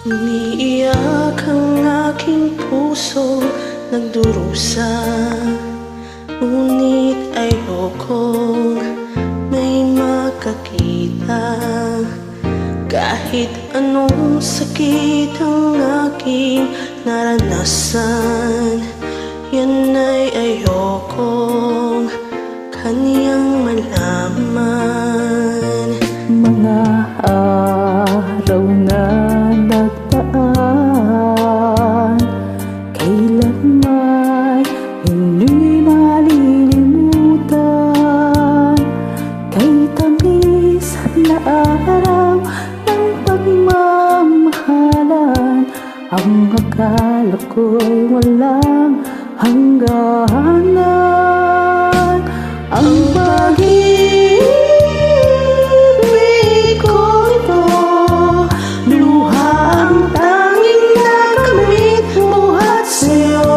Umiiyak ang aking puso, nagdurusa. Ngunit ayokong may makakita. Kahit anong sakit ang aking naranasan, yan ay ayokong kaniyang malaman. Mga araw na nagdaan, kailan may hindi malilimutan. Kay tamis na araw ng pagmamahalan, ang akala ko'y walang hangganan. Ang pag-ibig ko ito, luha ang tanging nakamit buhat sa'yo.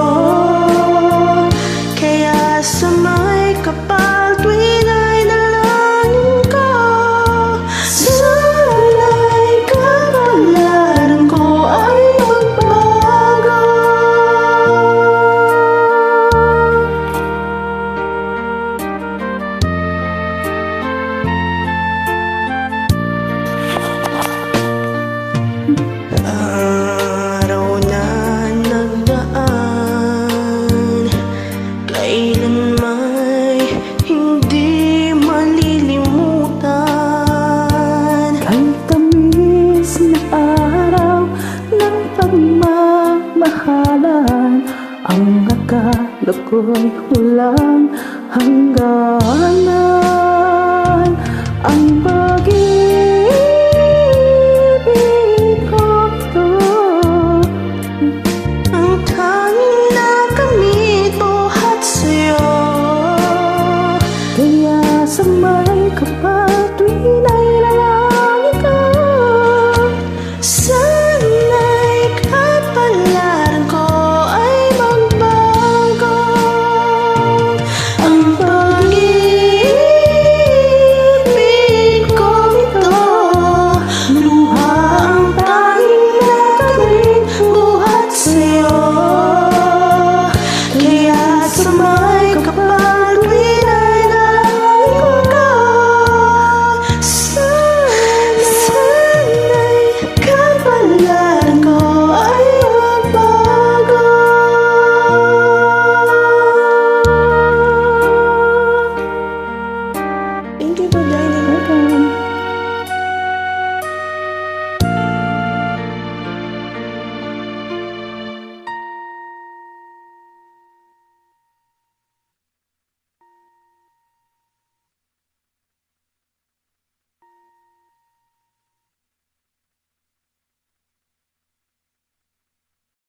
Kaya sa may kapal tuwing ay nalangin ko, sana'y kapalaran ko ay magbago. Araw na nagdaan, kailan may hindi malilimutan. Kay tamis na araw ng pagmamahalan, ang akala ko'y walang hangganan. Ang